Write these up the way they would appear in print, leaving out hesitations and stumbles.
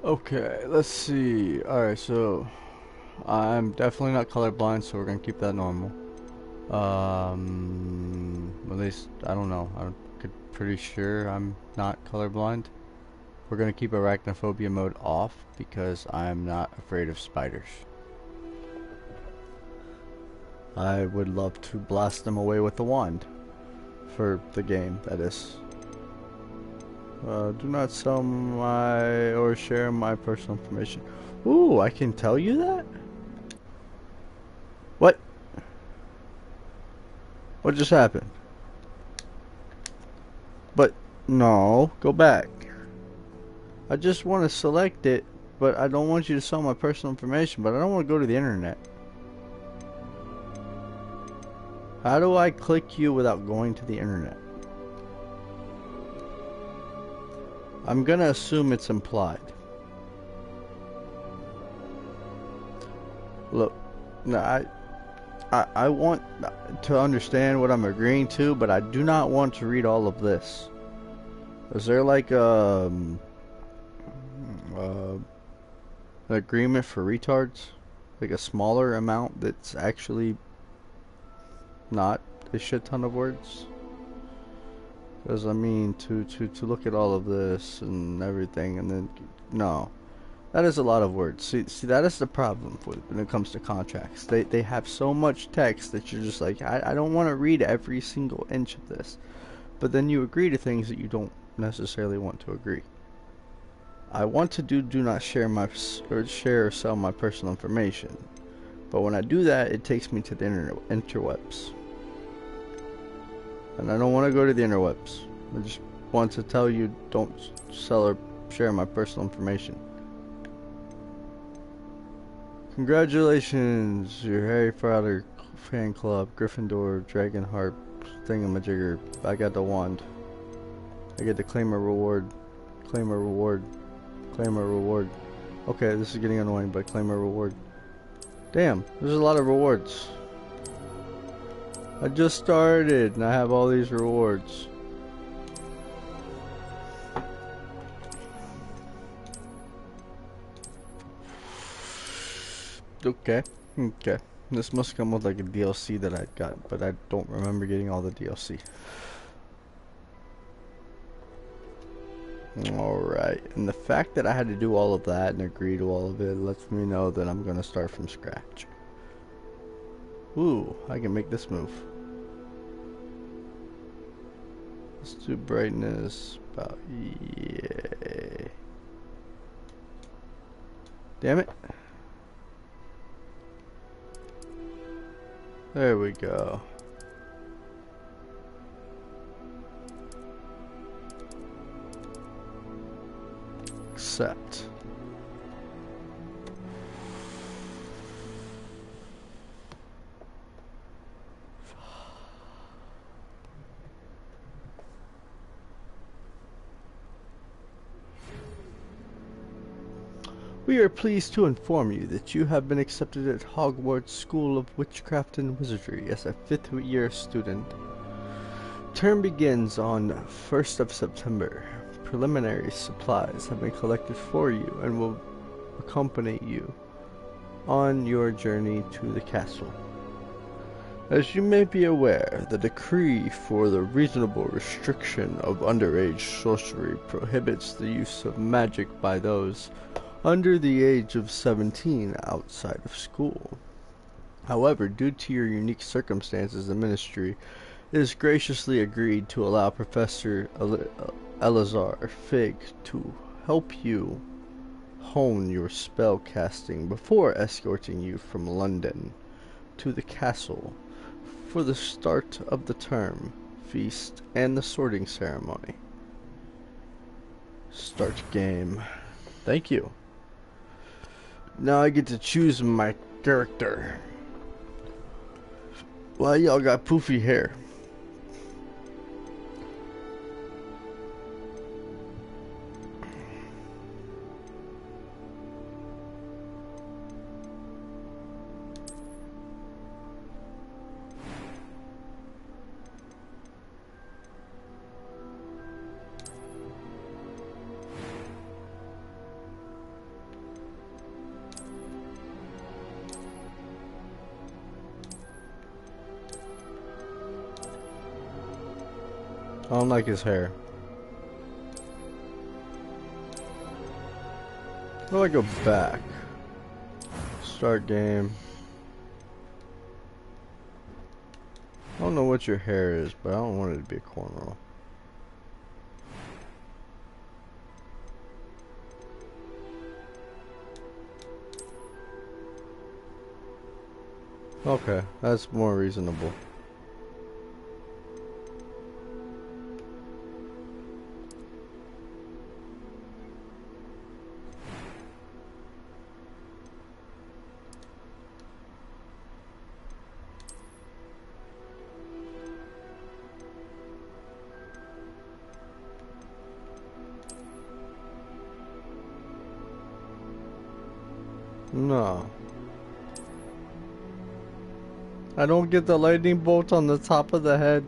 Okay, let's see. Alright, so I'm definitely not colorblind, so we're gonna keep that normal. At least I don't know. I'm pretty sure I'm not colorblind. We're gonna keep arachnophobia mode off because I'm not afraid of spiders. I would love to blast them away with the wand for the game, that is. Do not sell my or share my personal information. Ooh, I can tell you that? What? What just happened? But no, go back. I just want to select it, but I don't want you to sell my personal information, but I don't want to go to the internet. How do I click you without going to the internet? I'm gonna assume it's implied. Look, no, I want to understand what I'm agreeing to, but I do not want to read all of this. Is there like uh, an agreement for retards? Like a smaller amount that's actually not a shit ton of words? Because I mean, to look at all of this and everything, and then no, that is a lot of words. See, that is the problem when it comes to contracts. They have so much text that you're just like, I don't want to read every single inch of this. But then you agree to things that you don't necessarily want to agree. I want to do not share my or share or sell my personal information, but when I do that, it takes me to the interwebs. And I don't want to go to the interwebs. I just want to tell you don't sell or share my personal information. Congratulations, your Harry Potter fan club, Gryffindor, Dragonheart, thingamajigger. I got the wand. I get to claim a reward. Claim a reward. Claim a reward. Okay, this is getting annoying, but claim a reward. Damn, there's a lot of rewards. I just started and I have all these rewards. Okay, okay. This must come with like a DLC that I got, but I don't remember getting all the DLC. Alright, and the fact that I had to do all of that and agree to all of it lets me know that I'm gonna start from scratch. Ooh, I can make this move. Let's do brightness about, yay. Damn it. There we go. Accept. We are pleased to inform you that you have been accepted at Hogwarts School of Witchcraft and Wizardry as a 5th year student. Term begins on 1st of September. Preliminary supplies have been collected for you and will accompany you on your journey to the castle. As you may be aware, the decree for the reasonable restriction of underage sorcery prohibits the use of magic by those under the age of 17 outside of school. However, due to your unique circumstances, the ministry is graciously agreed to allow Professor Elazar Fig to help you hone your spell casting before escorting you from London to the castle for the start of the term, feast, and the sorting ceremony. Start game. Thank you. Now I get to choose my character. Why y'all got poofy hair? I don't like his hair. How do I go back? Start game. I don't know what your hair is, but I don't want it to be a cornrow. Okay, that's more reasonable. No. I don't get the lightning bolt on the top of the head.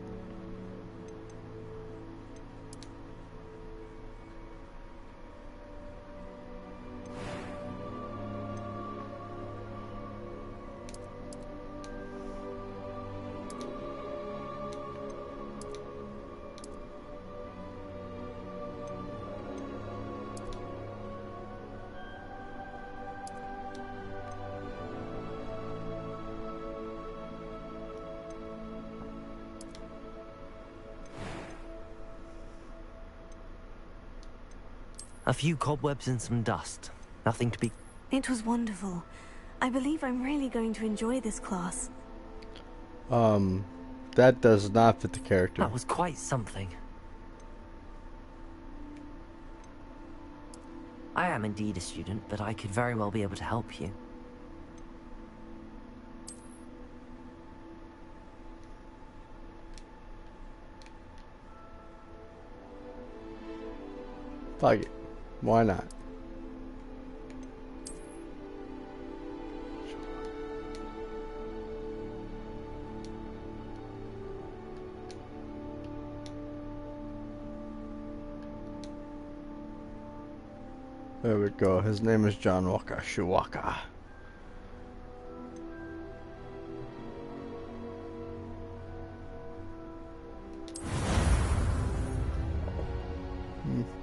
A few cobwebs and some dust. Nothing to be... It was wonderful. I believe I'm really going to enjoy this class. That does not fit the character. That was quite something. I am indeed a student, but I could very well be able to help you. Fuck it. Why not? There we go. His name is John Walker Shiwaka.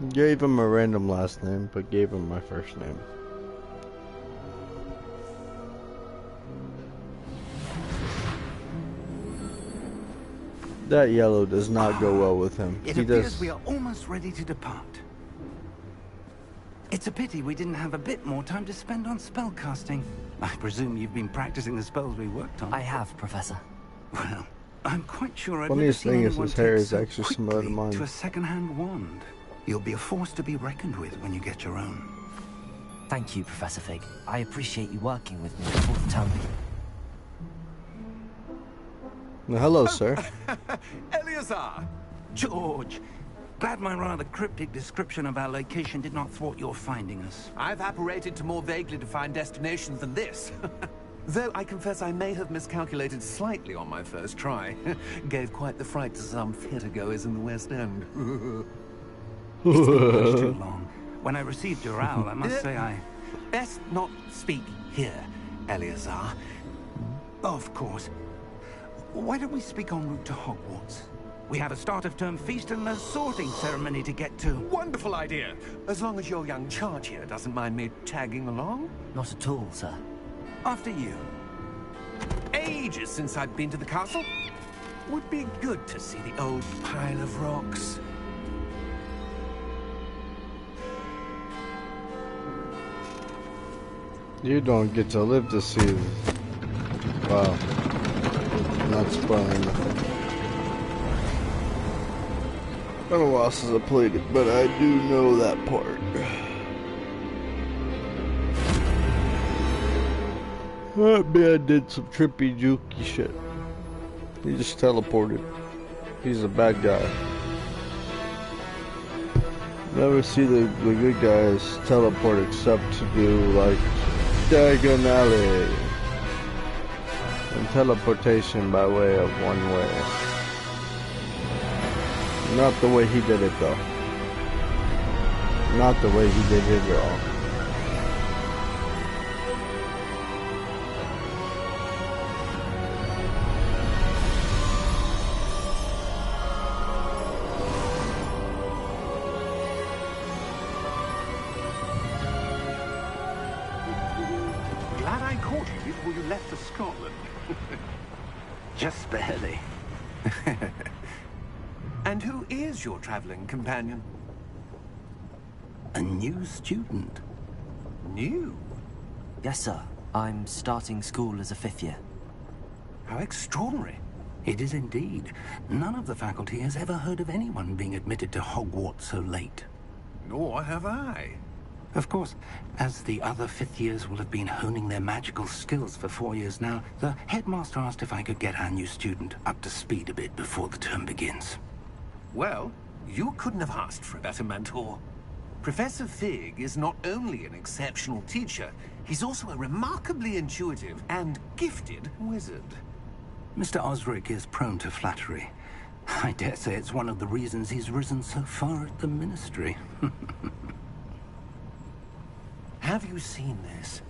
Gave him a random last name, but gave him my first name. That yellow does not go well with him. It appears we are almost ready to depart. It's a pity we didn't have a bit more time to spend on spellcasting. I presume you've been practicing the spells we worked on. I have, Professor. Well, I'm quite sure I've Funniest never seen thing is anyone his hair take is so actually similar to quickly mine. to a second-hand wand. You'll be a force to be reckoned with when you get your own. Thank you, Professor Fig. I appreciate you working with me all the time. Well, hello, sir. Eleazar! George, glad my rather cryptic description of our location did not thwart your finding us. I've apparated to more vaguely defined destinations than this. Though I confess I may have miscalculated slightly on my first try. Gave quite the fright to some theatergoers in the West End. It's been much too long. When I received your owl, I must say I... Best not speak here, Eleazar. Of course. Why don't we speak en route to Hogwarts? We have a start-of-term feast and a sorting ceremony to get to. Wonderful idea. As long as your young charge here doesn't mind me tagging along. Not at all, sir. After you. Ages since I'd been to the castle. Would be good to see the old pile of rocks. You don't get to live to see this. Wow. Not spoiling nothing. Been a while since I played it, but I do know that part. That man did some trippy, jukey shit. He just teleported. He's a bad guy. Never see the good guys teleport except to do like diagonally and teleportation by way of one way. Not the way he did it though. Not the way he did it at all. I caught you before you left for Scotland. Just barely. And who is your traveling companion? A new student. New? Yes, sir. I'm starting school as a 5th year. How extraordinary. It is indeed. None of the faculty has ever heard of anyone being admitted to Hogwarts so late. Nor have I. Of course, as the other 5th years will have been honing their magical skills for 4 years now, the headmaster asked if I could get our new student up to speed a bit before the term begins. Well, you couldn't have asked for a better mentor. Professor Fig is not only an exceptional teacher, he's also a remarkably intuitive and gifted wizard. Mr. Osric is prone to flattery. I dare say it's one of the reasons he's risen so far at the Ministry. Have you seen this?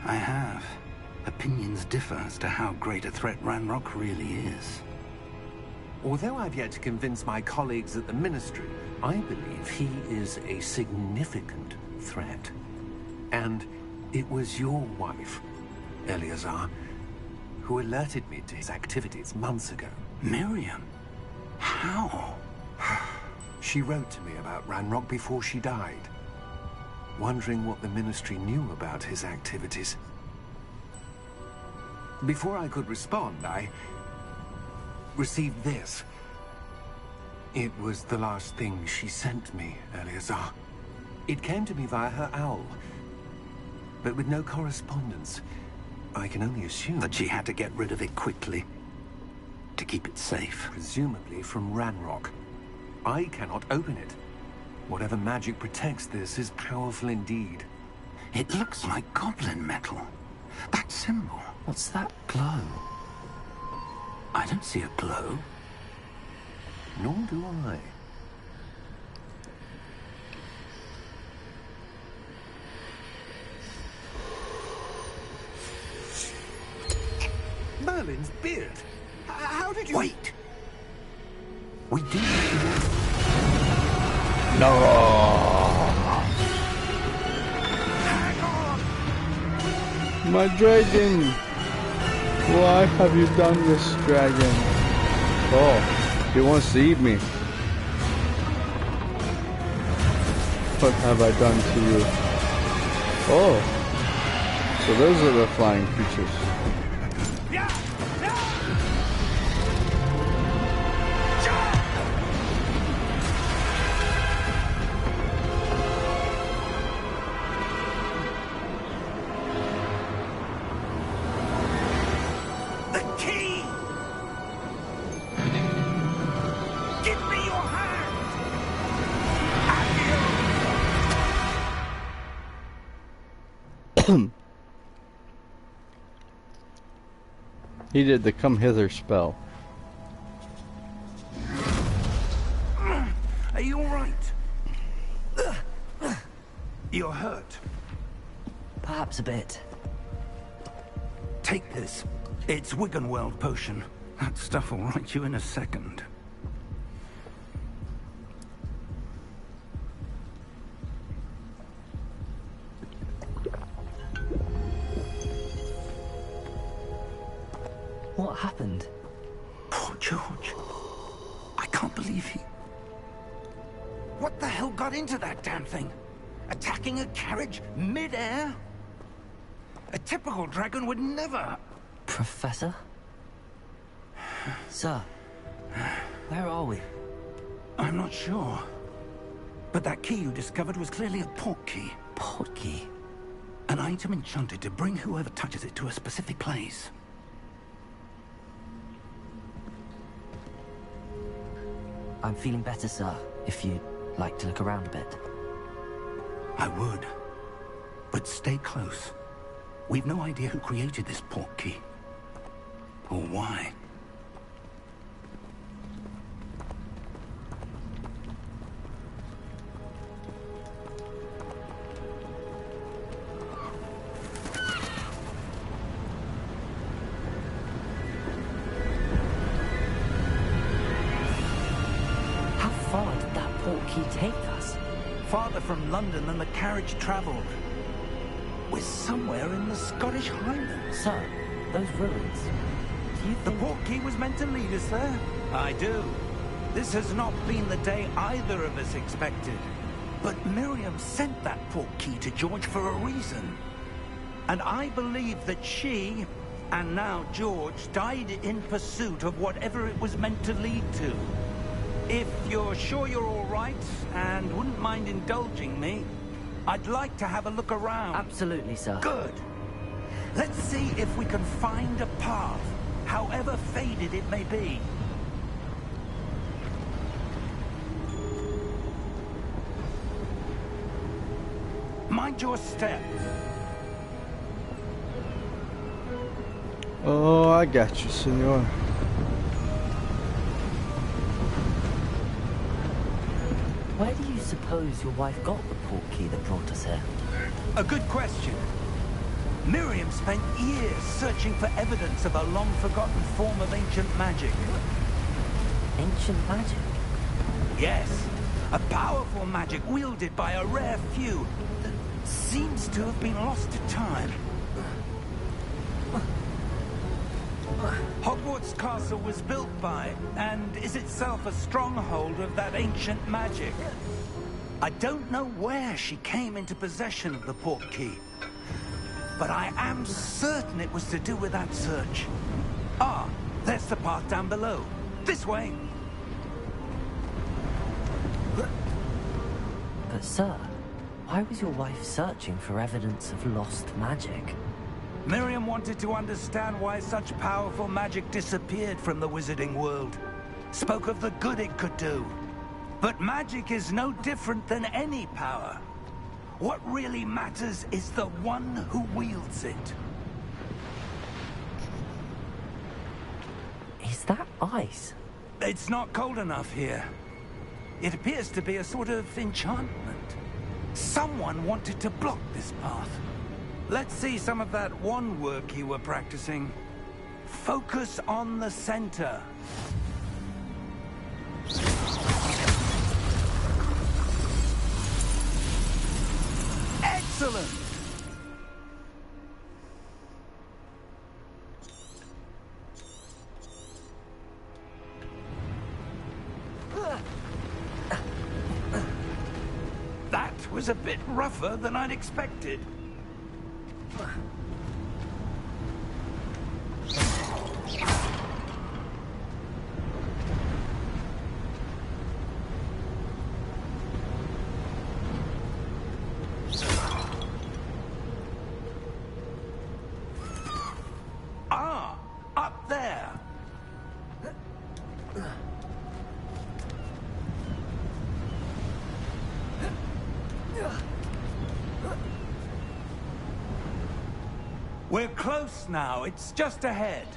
I have. Opinions differ as to how great a threat Ranrock really is. Although I've yet to convince my colleagues at the Ministry, I believe he is a significant threat. And it was your wife, Eleazar, who alerted me to his activities months ago. Miriam? How? She wrote to me about Ranrock before she died, wondering what the Ministry knew about his activities. Before I could respond, I received this. It was the last thing she sent me, Eleazar. It came to me via her owl, but with no correspondence. I can only assume That she had to get rid of it quickly, to keep it safe. presumably from Ranrock. I cannot open it. Whatever magic protects this is powerful indeed. It looks like goblin metal. That symbol. What's that glow? I don't see a glow. Nor do I. Merlin's beard. How did you... Wait! We do. No! My dragon! Why have you done this, dragon? Oh, he wants to eat me. What have I done to you? Oh, so those are the flying creatures. He did the come hither spell. Are you all right? You're hurt. Perhaps a bit. Take this. It's Wiggenweld potion. That stuff will right you in a second. What happened? Poor George. I can't believe he... What the hell got into that damn thing? Attacking a carriage mid-air? A typical dragon would never... Professor? Sir, where are we? I'm not sure. But that key you discovered was clearly a port key. Port key? An item enchanted to bring whoever touches it to a specific place. I'm feeling better, sir, if you'd like to look around a bit. I would. But stay close. We've no idea who created this port key. Or why. How far did that port key take us? farther from London than the carriage travelled. We're somewhere in the Scottish Highlands. Sir, those ruins. Do you The think... portkey was meant to lead us there? I do. This has not been the day either of us expected. But Miriam sent that portkey to George for a reason. And I believe that she, and now George, died in pursuit of whatever it was meant to lead to. If you're sure you're all right, and wouldn't mind indulging me, I'd like to have a look around. Absolutely, sir. Good. Let's see if we can find a path, however faded it may be. Mind your step. Oh, I got you, senor. Where do you suppose your wife got the portkey that brought us here? A good question. Miriam spent years searching for evidence of a long-forgotten form of ancient magic. Ancient magic? Yes, a powerful magic wielded by a rare few that seems to have been lost to time. Hogwarts Castle was built by, and is itself a stronghold of that ancient magic. I don't know where she came into possession of the portkey, but I am certain it was to do with that search. Ah, there's the path down below. This way. But sir, why was your wife searching for evidence of lost magic? Miriam wanted to understand why such powerful magic disappeared from the wizarding world. Spoke of the good it could do. But magic is no different than any power. What really matters is the one who wields it. Is that ice? It's not cold enough here. It appears to be a sort of enchantment. Someone wanted to block this path. Let's see some of that wand work you were practicing. Focus on the center. Excellent! That was a bit rougher than I'd expected. Ah, up there. We're close now. It's just ahead.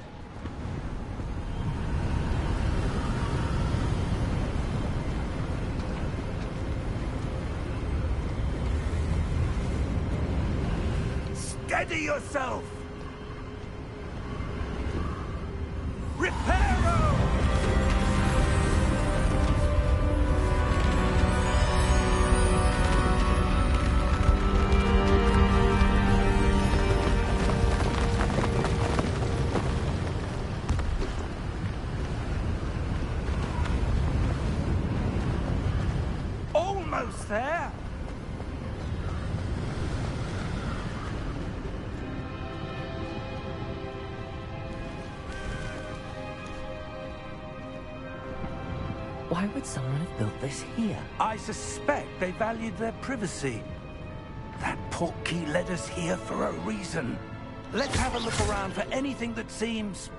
Steady yourself! Reparo! Almost there! Why would someone have built this here? I suspect they valued their privacy. That portkey led us here for a reason. Let's have a look around for anything that seems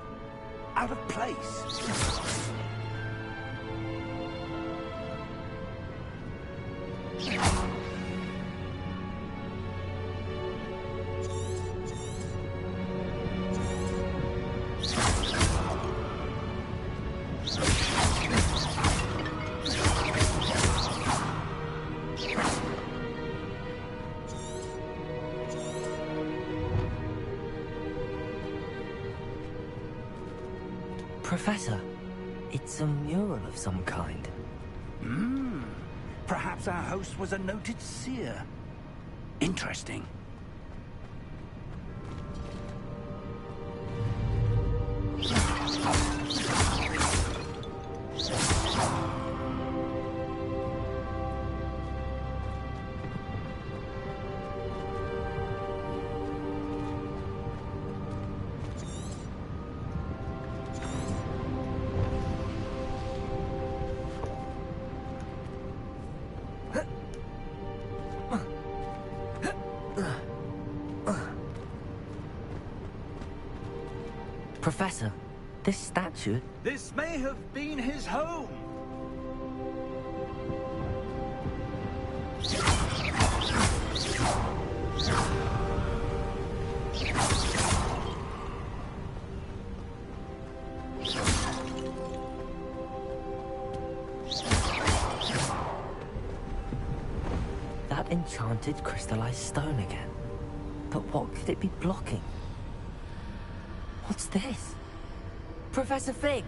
out of place. Professor, it's a mural of some kind. Perhaps our host was a noted seer. Interesting. Professor, this statue... This may have been his home. That enchanted crystallized stone again. But what could it be blocking? What's this? Professor Fig!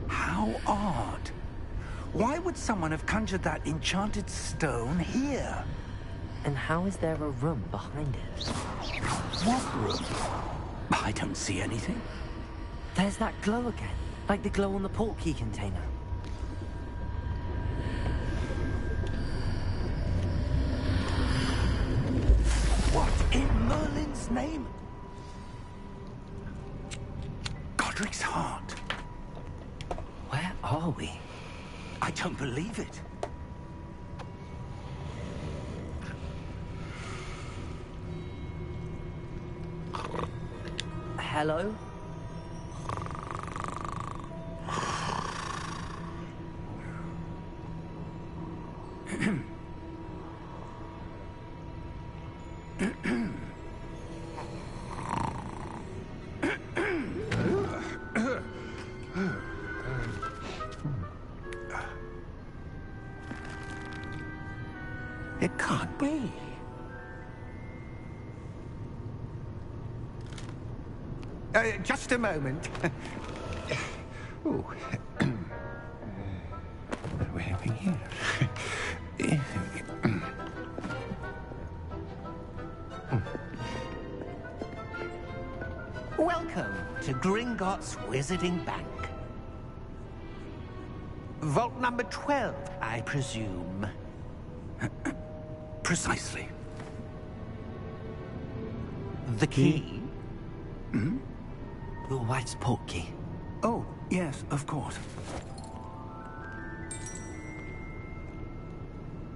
How odd. Why would someone have conjured that enchanted stone here? And how is there a room behind it? What room? I don't see anything. There's that glow again, like the glow on the portkey container. What in Merlin's name? Godric's heart. Where are we? I don't believe it. Hello? It can't be. Just a moment. Ooh. We're having here. Welcome to Gringotts Wizarding Bank. Vault number 12, I presume. Precisely. The key? Hmm? Your wife's portkey. Oh, yes, of course.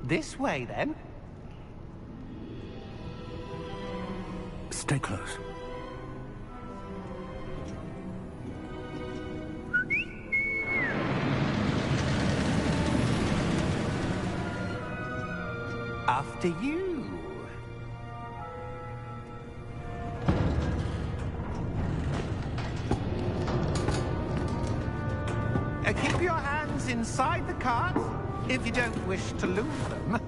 This way, then. Stay close. After you. Keep your hands inside the cart if you don't wish to lose them.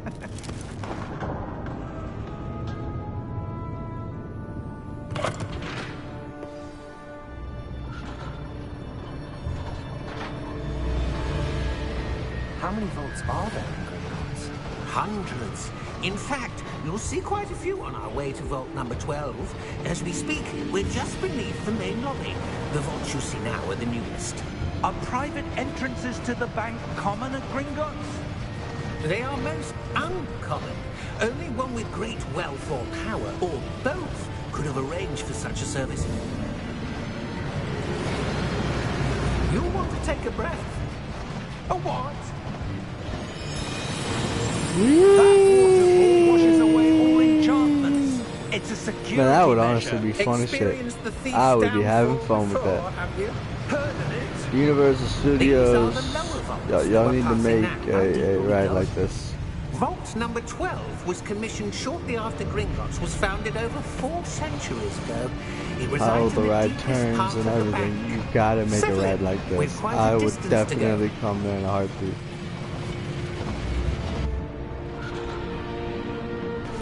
How many vaults are there in Gringotts? Hundreds. In fact, you'll see quite a few on our way to vault number 12. As we speak, we're just beneath the main lobby. The vaults you see now are the newest. Are private entrances to the bank common at Gringotts? They are most uncommon. Only one with great wealth or power, or both, could have arranged for such a service. You'll want to take a breath. A what? That waterfall washes away all enchantments. It's a security Man, that would measure. honestly be fun as shit. Experienced the thief's I would be having downfall fun with before, that. have you? Heard of it? Universal Studios, These are the lower vaults y'all that need were to passing make out a under ride your like this. Vault number 12 was commissioned shortly after Gringotts was founded over 4 centuries ago. It resides How the in ride deepest turns part and of the everything, bank. you gotta make a Settle ride in. like We're this. quite a I would distance to go. definitely come there in a heartbeat.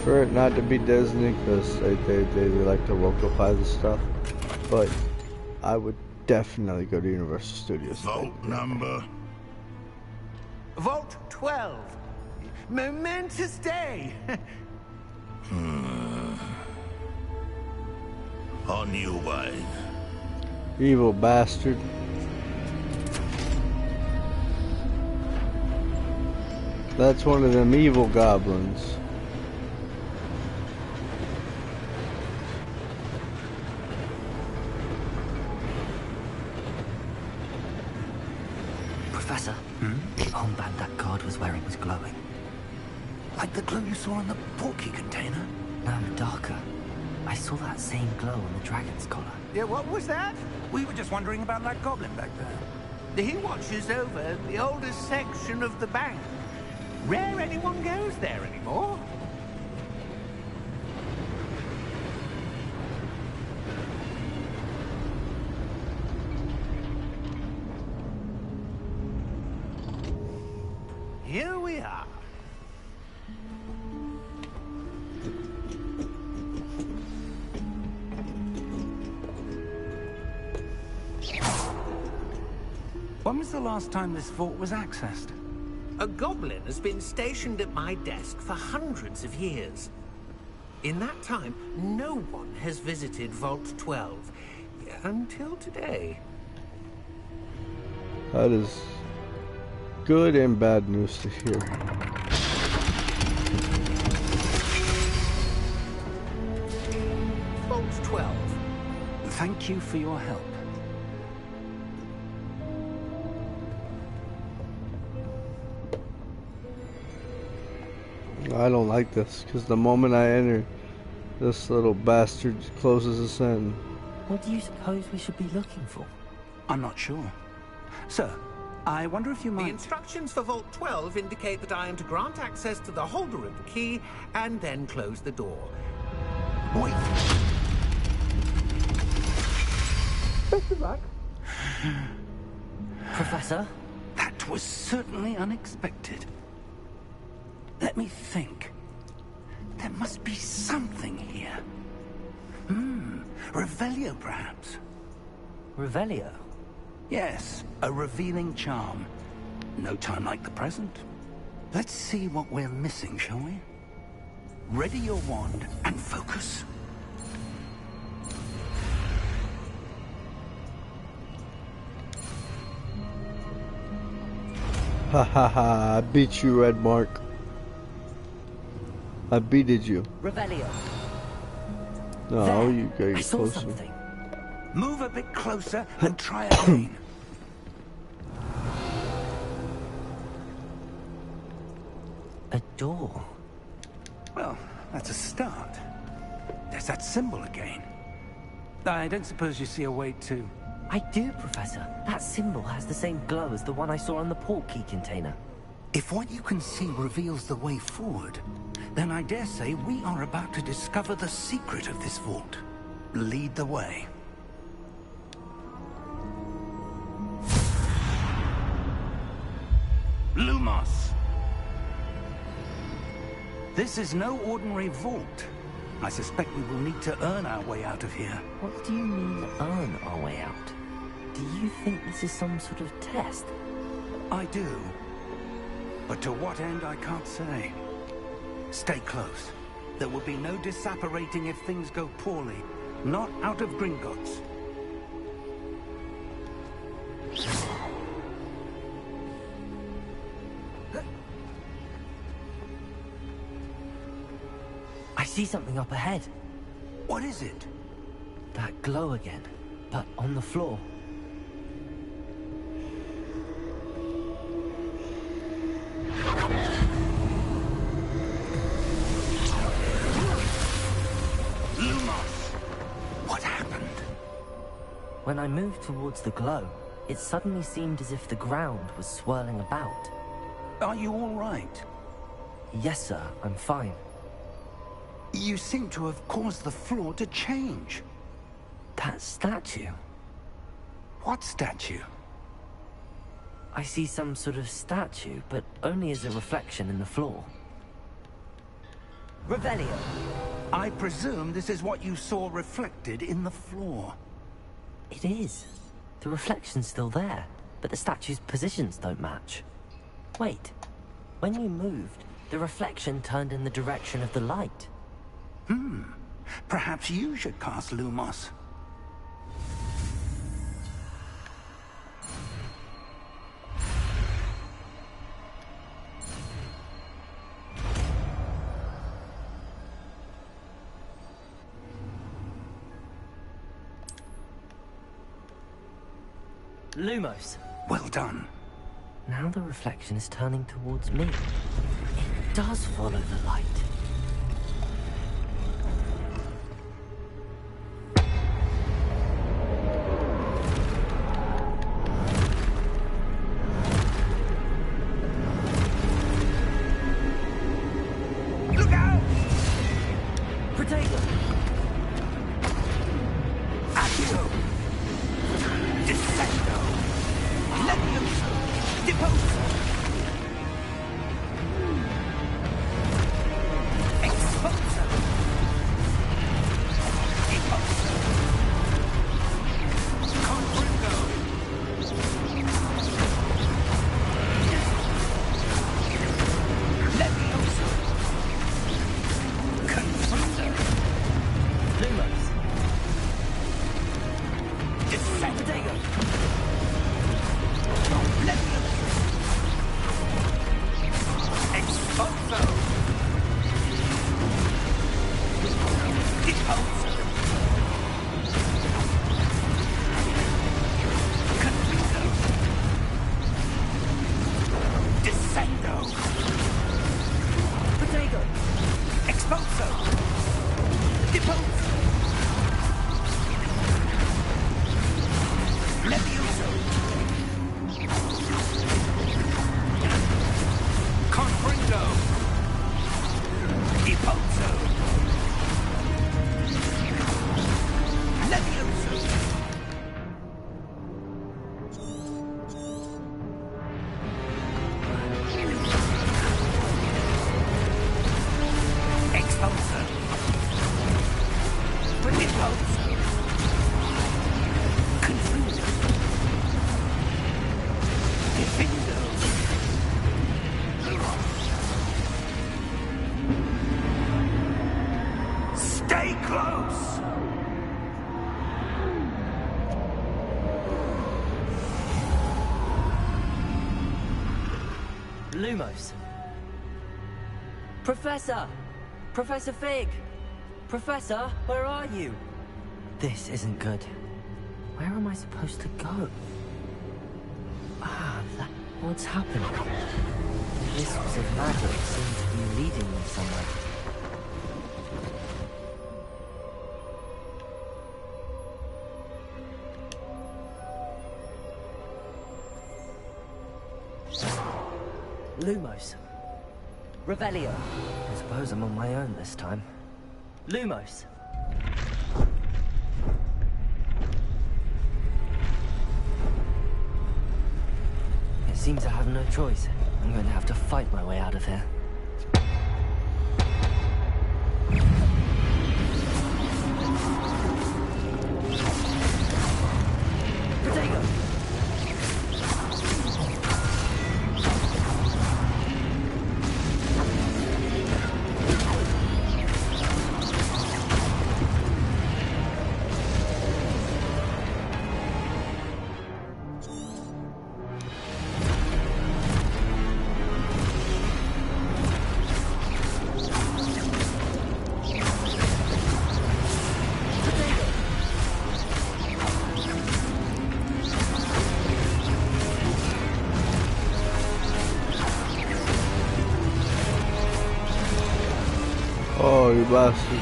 prefer it not to be Disney because they like to localize the stuff. But I would definitely go to Universal Studios. Vault number? Vault 12. Momentous day. On your way. Evil bastard. That's one of them evil goblins. Professor, the armband that guard was wearing was glowing. Like the glow you saw in the portkey container? No, darker. I saw that same glow on the dragon's collar. Yeah, what was that? We were just wondering about that goblin back there. He watches over the oldest section of the bank. Rare anyone goes there anymore. Here we are. When was the last time this vault was accessed? A goblin has been stationed at my desk for hundreds of years. In that time, no one has visited Vault 12 until today. That is good and bad news to hear. Vault 12. Thank you for your help. I don't like this, because the moment I enter, this little bastard closes us in. What do you suppose we should be looking for? I'm not sure. Sir, I wonder if you The might... instructions for Vault 12 indicate that I am to grant access to the holder of the key and then close the door. Wait! Best of luck. Professor? That was certainly unexpected. Let me think. There must be something here. Revelio, perhaps? Revelio? Yes, a revealing charm. No time like the present. Let's see what we're missing, shall we? Ready your wand and focus. Ha ha ha, I beat you, Red Mark. I beated you. Revelio. No, There. you gotta I get saw closer. something. Move a bit closer and try again. A door. Well, that's a start. There's that symbol again. I don't suppose you see a way to... I do, Professor. That symbol has the same glow as the one I saw on the portkey container. If what you can see reveals the way forward, then I dare say we are about to discover the secret of this vault. Lead the way. Lumos! This is no ordinary vault. I suspect we will need to earn our way out of here. What do you mean, earn our way out? Do you think this is some sort of test? I do. But to what end, I can't say. Stay close. There will be no disapparating if things go poorly. Not out of Gringotts. I see something up ahead. What is it? That glow again, but on the floor. Lumos! What happened? When I moved towards the glow, it suddenly seemed as if the ground was swirling about. Are you all right? Yes, sir, I'm fine. You seem to have caused the floor to change. That statue. What statue? I see some sort of statue, but only as a reflection in the floor. Revelio. I presume this is what you saw reflected in the floor. It is. The reflection's still there, but the statue's positions don't match. Wait. When you moved, the reflection turned in the direction of the light. Perhaps you should cast Lumos. Lumos. Well done. Now the reflection is turning towards me. It does follow the light. Look out! Protego! Accio! Descendo! Levioso! Deposo! Exposo! Deposo! Comprendo! Levioso! Confronto! Lumos. Descendo! Protego! Levioso! Exposo! Deposo! Confronto! Descendo! Protego! Exposo! Deposo! Levioso! Confringo! Deposo! Levioso! Exposo! Deposo! Confringo! Defendo! Stay close! Lumos. Professor! Professor Fig! Professor, where are you? This isn't good. Where am I supposed to go? What's happening? This was of magic seemed to be leading me somewhere. Lumos. Revelio. I suppose I'm on my own this time. Lumos. It seems I have no choice. I'm going to have to fight my way out of here. Protego! Oh, you bastard.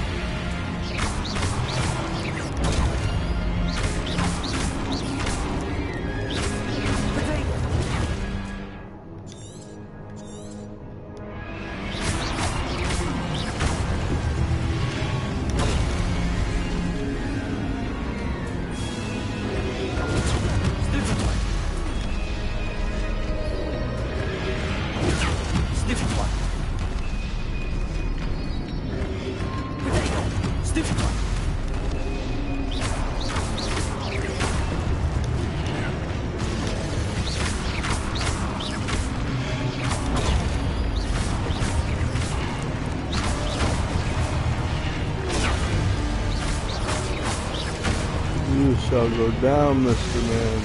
You shall go down, Mr. Man.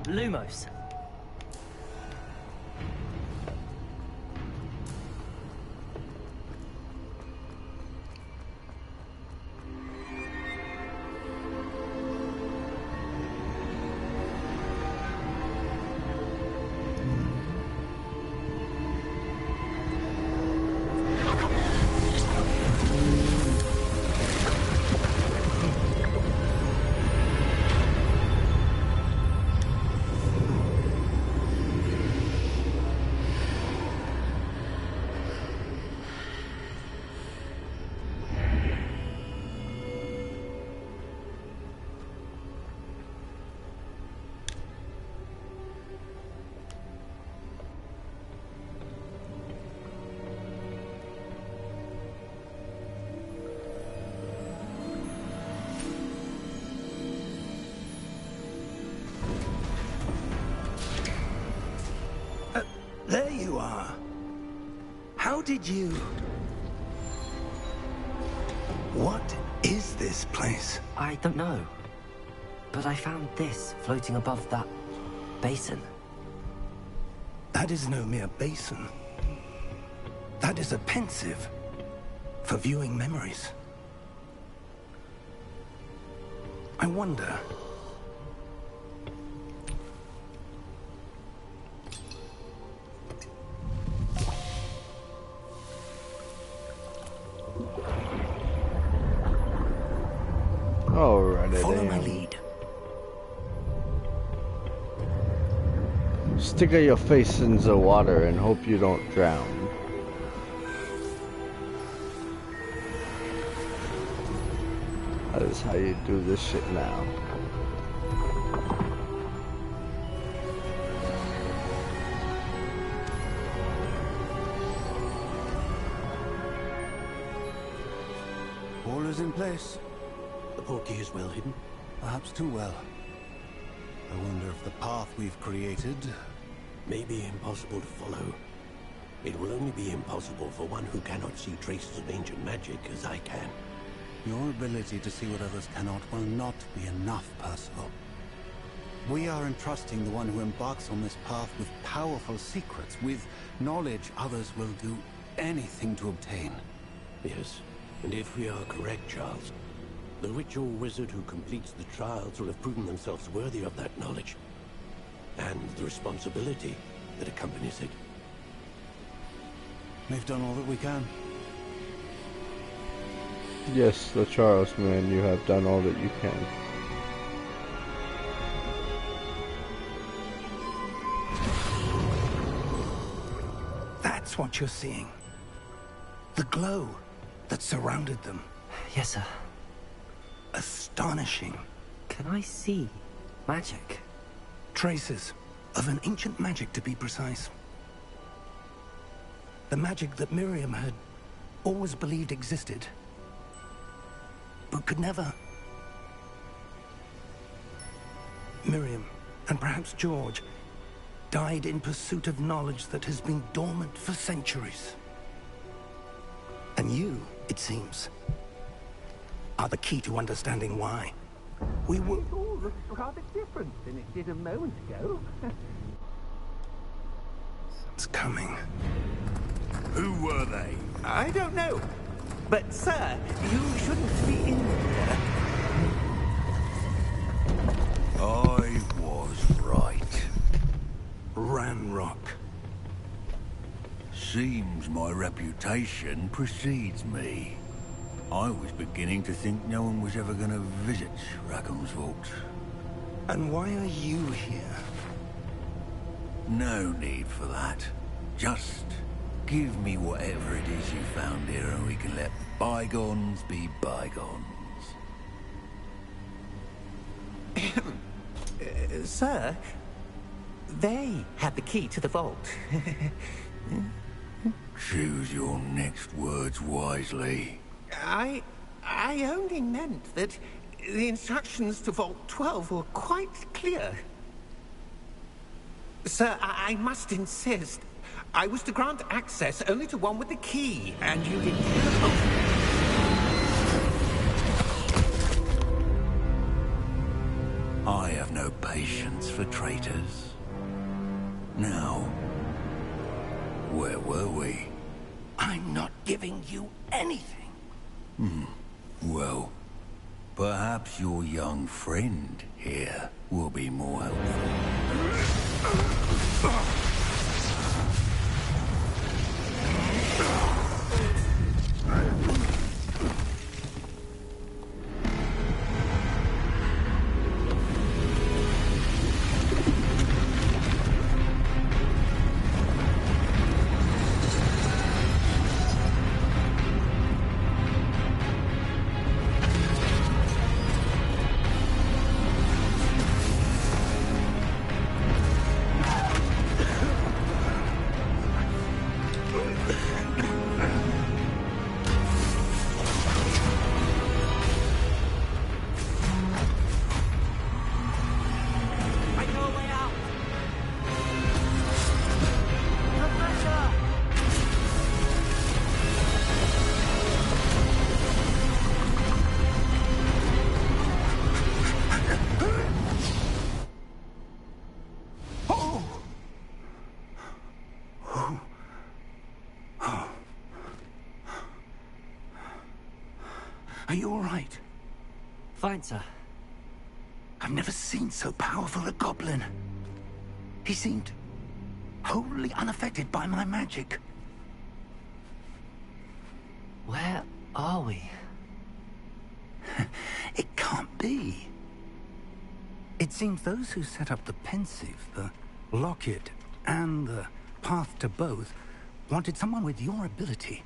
Lumos. There you are. How did you... What is this place? I don't know. But I found this floating above that basin. That is no mere basin. That is a pensive for viewing memories. I wonder... Alrighty, Follow my then. lead. Stick your face in the water and hope you don't drown. That is how you do this shit now. All is in place. The portkey is well hidden. Perhaps too well. I wonder if the path we've created... May be impossible to follow. It will only be impossible for one who cannot see traces of ancient magic as I can. Your ability to see what others cannot will not be enough, Percival. We are entrusting the one who embarks on this path with powerful secrets, with knowledge others will do anything to obtain. Yes, and if we are correct, Charles, the ritual wizard who completes the trials will have proven themselves worthy of that knowledge, and the responsibility that accompanies it. We've done all that we can. Yes, the Charles man, you have done all that you can. That's what you're seeing. The glow that surrounded them. Yes, sir. Astonishing. Can I see magic? Traces of an ancient magic, to be precise. The magic that Miriam had always believed existed, but could never. Miriam, and perhaps George, died in pursuit of knowledge that has been dormant for centuries. And you, it seems, are the key to understanding why. We were... It all looks rather different than it did a moment ago. It's coming. Who were they? I don't know. But, sir, you shouldn't be in here. I was right. Ranrock. Seems my reputation precedes me. I was beginning to think no one was ever going to visit Rackham's vault. And why are you here? No need for that. Just give me whatever it is you found here and we can let bygones be bygones. Sir, they had the key to the vault. Choose your next words wisely. I only meant that the instructions to Vault 12 were quite clear. Sir, I must insist. I was to grant access only to one with the key, and you didn't. I have no patience for traitors. Now, where were we? I'm not giving you anything. Well, perhaps your young friend here will be more helpful. Are you all right? Fine, sir. I've never seen so powerful a goblin. He seemed wholly unaffected by my magic. Where are we? It can't be. It seems those who set up the pensive, the locket, and the path to both wanted someone with your ability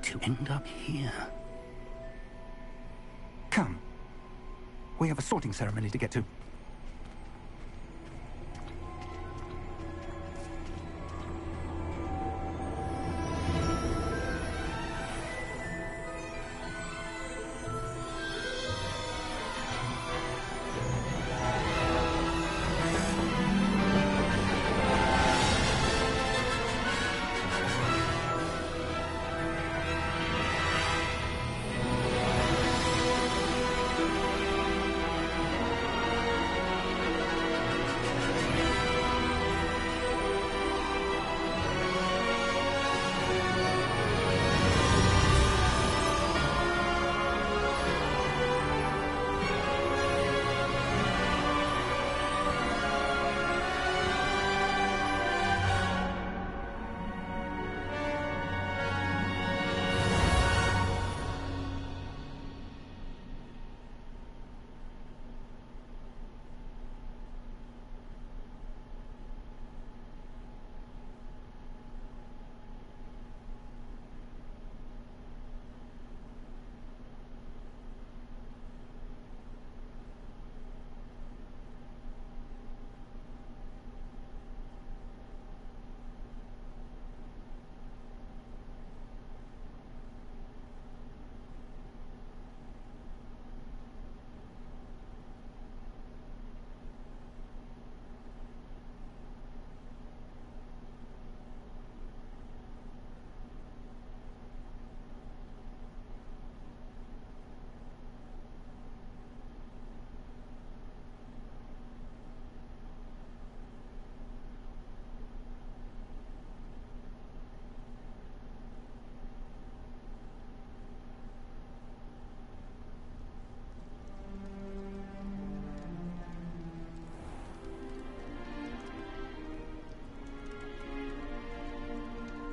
to end up here. Come. We have a sorting ceremony to get to.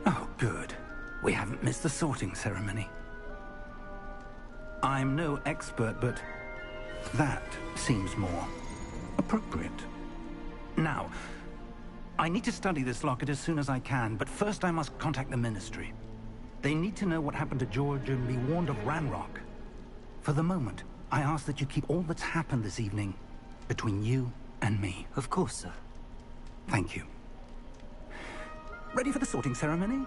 Oh, good. We haven't missed the sorting ceremony. I'm no expert, but that seems more appropriate. Now, I need to study this locket as soon as I can, but first I must contact the Ministry. They need to know what happened to George and be warned of Ranrock. For the moment, I ask that you keep all that's happened this evening between you and me. Of course, sir. Thank you. Ready for the sorting ceremony?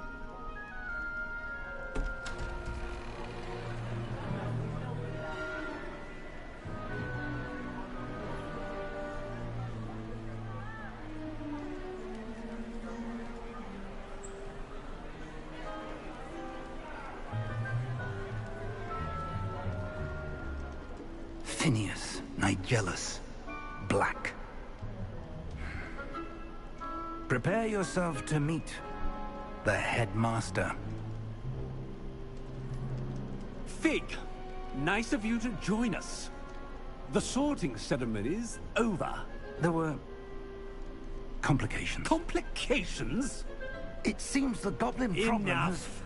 Phineas, Nigellus, Black. Prepare yourself to meet the headmaster. Fig, nice of you to join us. The sorting ceremony's over. There were complications. Complications? It seems the goblin problem has... Enough!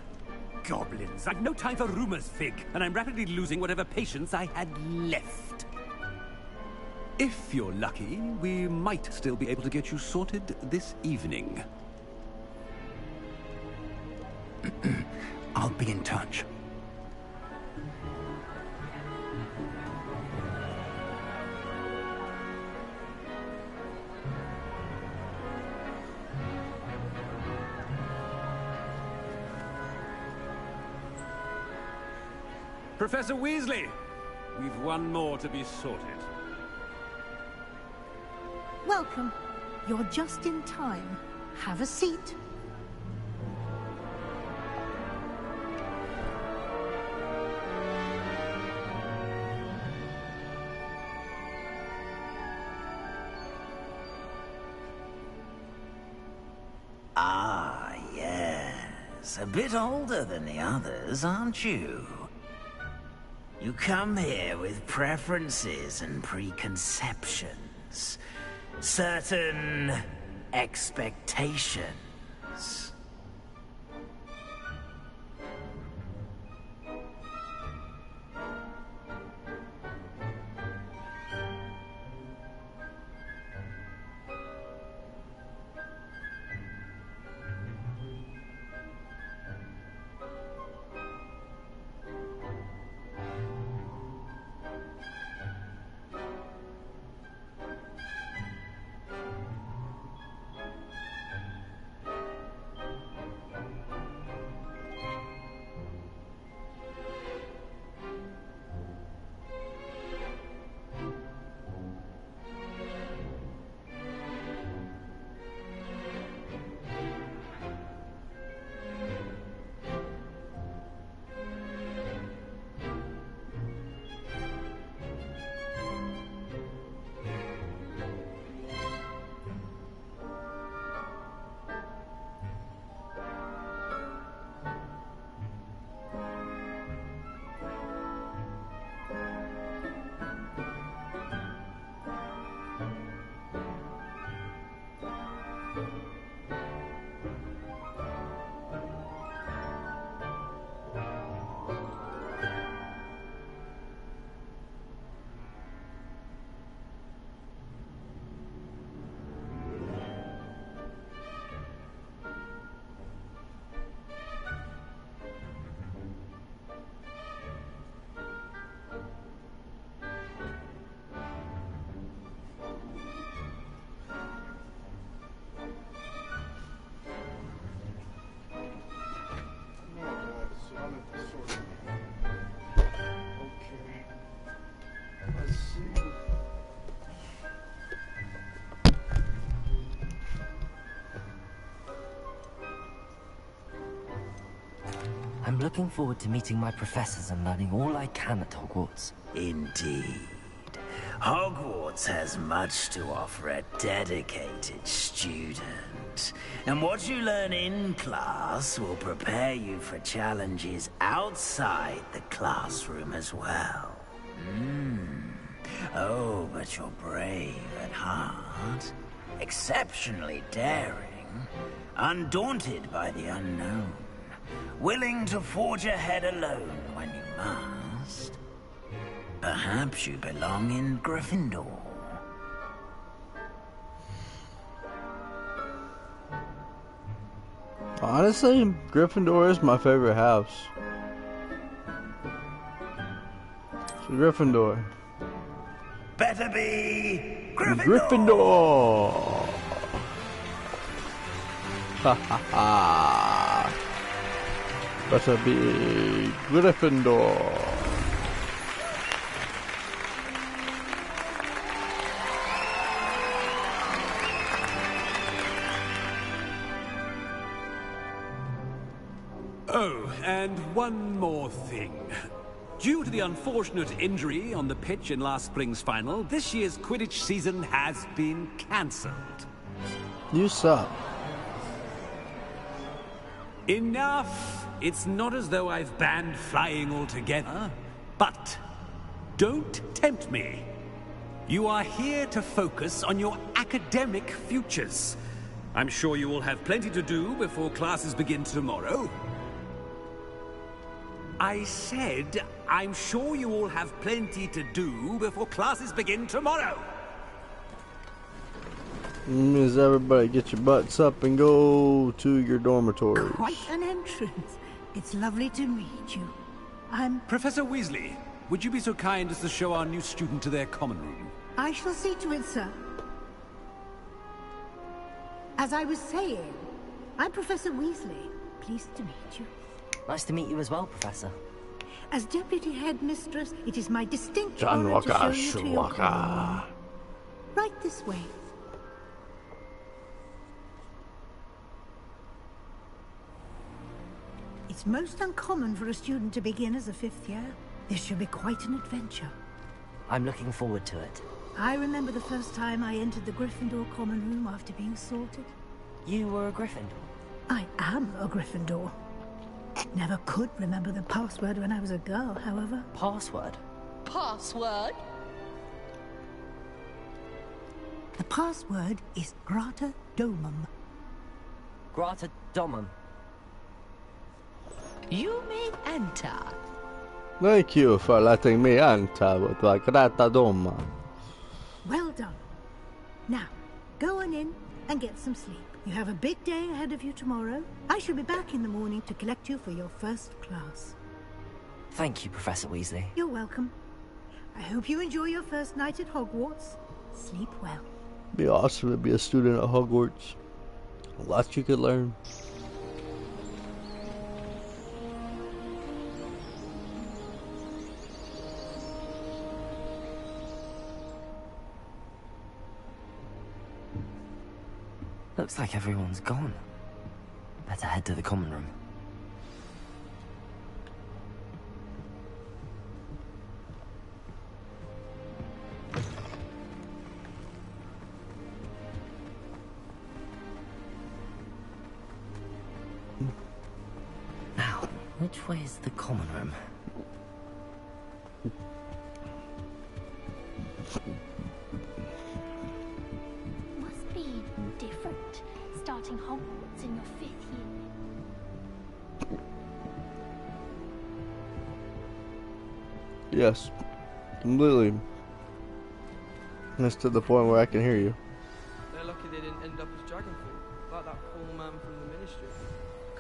Goblins. I've no time for rumors, Fig, and I'm rapidly losing whatever patience I had left. If you're lucky, we might still be able to get you sorted this evening. I'll be in touch. Professor Weasley, we've one more to be sorted. Welcome. You're just in time. Have a seat. Ah, yes. A bit older than the others, aren't you? You come here with preferences and preconceptions. Certain expectations. I'm looking forward to meeting my professors and learning all I can at Hogwarts. Indeed. Hogwarts has much to offer a dedicated student. And what you learn in class will prepare you for challenges outside the classroom as well. Oh, but you're brave at heart. Exceptionally daring. Undaunted by the unknown. Willing to forge ahead alone when you must. Perhaps you belong in Gryffindor. Honestly, Gryffindor is my favorite house. So Gryffindor. Better be Gryffindor! Gryffindor! Ha ha ha! Better be Gryffindor! Oh, and one more thing. Due to the unfortunate injury on the pitch in last spring's final, this year's Quidditch season has been cancelled. You suck. Enough! It's not as though I've banned flying altogether, but don't tempt me. You are here to focus on your academic futures. I'm sure you will have plenty to do before classes begin tomorrow. I said, I'm sure you all have plenty to do before classes begin tomorrow. Means everybody get your butts up and go to your dormitory. Quite an entrance. It's lovely to meet you. I'm... Professor Weasley, would you be so kind as to show our new student to their common room? I shall see to it, sir. As I was saying, I'm Professor Weasley. Pleased to meet you. Nice to meet you as well, Professor. As Deputy Headmistress, it is my distinct honor to show you to your common room. Right this way. It's most uncommon for a student to begin as a 5th year. This should be quite an adventure. I'm looking forward to it. I remember the first time I entered the Gryffindor common room after being sorted. You were a Gryffindor? I am a Gryffindor. Never could remember the password when I was a girl, however. Password? Password? The password is Grata Domum. Grata Domum. You may enter. Thank you for letting me enter with the Grata Doma. Well done. Now, go on in and get some sleep. You have a big day ahead of you tomorrow. I shall be back in the morning to collect you for your first class. Thank you, Professor Weasley. You're welcome. I hope you enjoy your first night at Hogwarts. Sleep well. It'd be awesome to be a student at Hogwarts. Lots you could learn. Looks like everyone's gone. Better head to the common room. Now, which way is the common room? Different, starting Hogwarts in your 5th year. Yes, completely. It's to the point where I can hear you. They're lucky they didn't end up as dragon food, like that poor man from the ministry.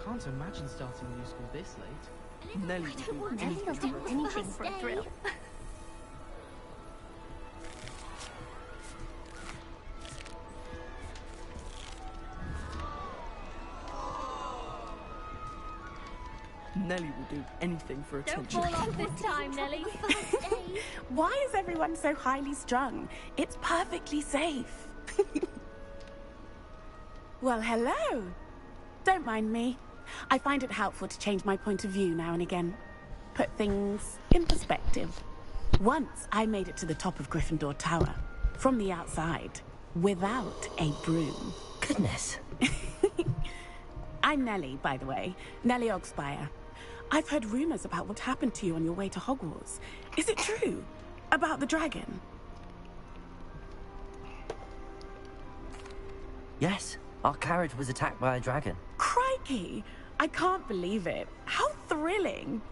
Can't imagine starting new school this late. Nelly will do anything for a thrill. Nelly will do anything for attention. Don't fall off this time, Nelly. Why is everyone so highly strung? It's perfectly safe. Well, hello. Don't mind me. I find it helpful to change my point of view now and again. Put things in perspective. Once I made it to the top of Gryffindor Tower, from the outside, without a broom. Goodness. I'm Nelly, by the way. Nelly Ogspire. I've heard rumors about what happened to you on your way to Hogwarts. Is it true? About the dragon? Yes, our carriage was attacked by a dragon. Crikey! I can't believe it. How thrilling!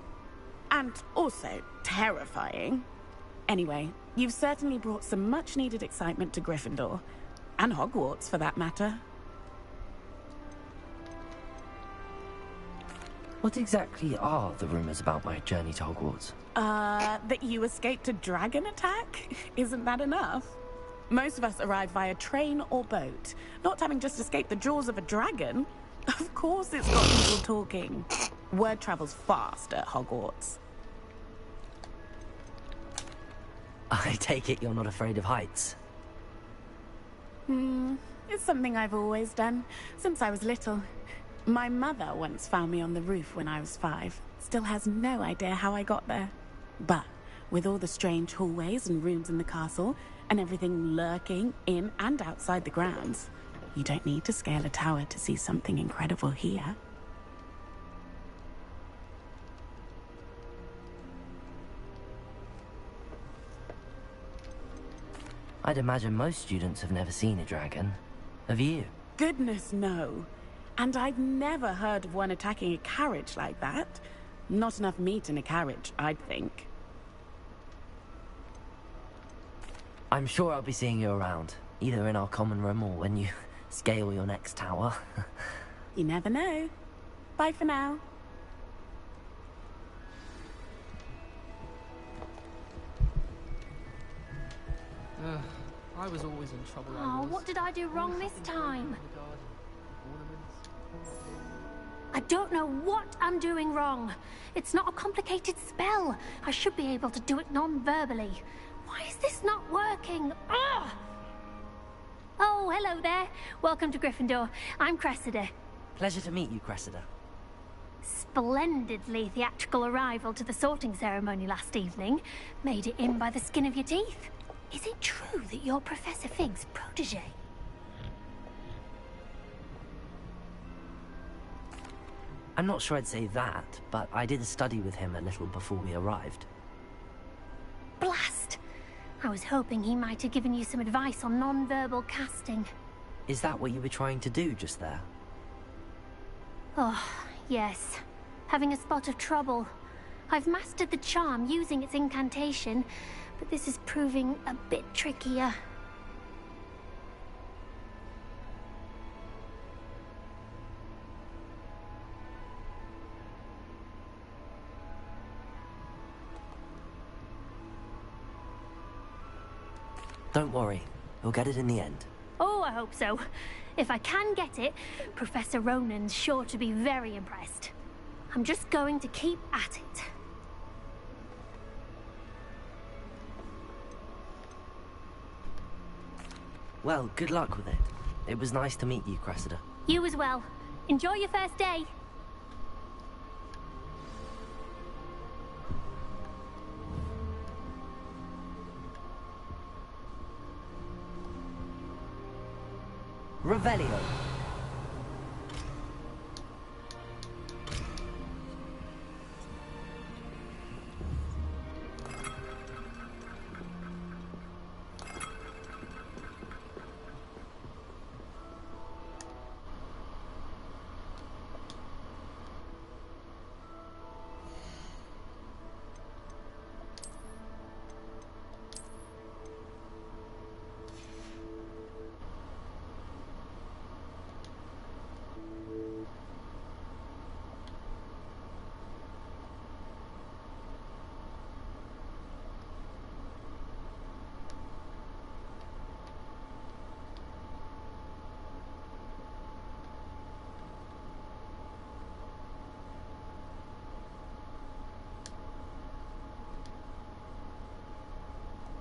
And also terrifying. Anyway, you've certainly brought some much-needed excitement to Gryffindor. And Hogwarts, for that matter. What exactly are the rumors about my journey to Hogwarts? That you escaped a dragon attack? Isn't that enough? Most of us arrive via train or boat, not having just escaped the jaws of a dragon. Of course it's got people talking. Word travels fast at Hogwarts. I take it you're not afraid of heights? It's something I've always done, since I was little. My mother once found me on the roof when I was 5. Still has no idea how I got there. But with all the strange hallways and rooms in the castle, and everything lurking in and outside the grounds, you don't need to scale a tower to see something incredible here. I'd imagine most students have never seen a dragon. Have you? Goodness, no. And I've never heard of one attacking a carriage like that. Not enough meat in a carriage, I'd think. I'm sure I'll be seeing you around, either in our common room or when you scale your next tower. You never know. Bye for now. I was always in trouble. Oh, what did I do wrong this time? I don't know what I'm doing wrong. It's not a complicated spell. I should be able to do it non-verbally. Why is this not working? Ugh! Oh, hello there. Welcome to Gryffindor. I'm Cressida. Pleasure to meet you, Cressida. Splendidly theatrical arrival to the sorting ceremony last evening. Made it in by the skin of your teeth. Is it true that you're Professor Fig's protege? I'm not sure I'd say that, but I did study with him a little before we arrived. Blast! I was hoping he might have given you some advice on non-verbal casting. Is that what you were trying to do just there? Oh, yes. Having a spot of trouble. I've mastered the charm using its incantation, but this is proving a bit trickier. Don't worry, we'll get it in the end. Oh, I hope so. If I can get it, Professor Ronan's sure to be very impressed. I'm just going to keep at it. Well, good luck with it. It was nice to meet you, Cressida. You as well. Enjoy your first day. Revelio.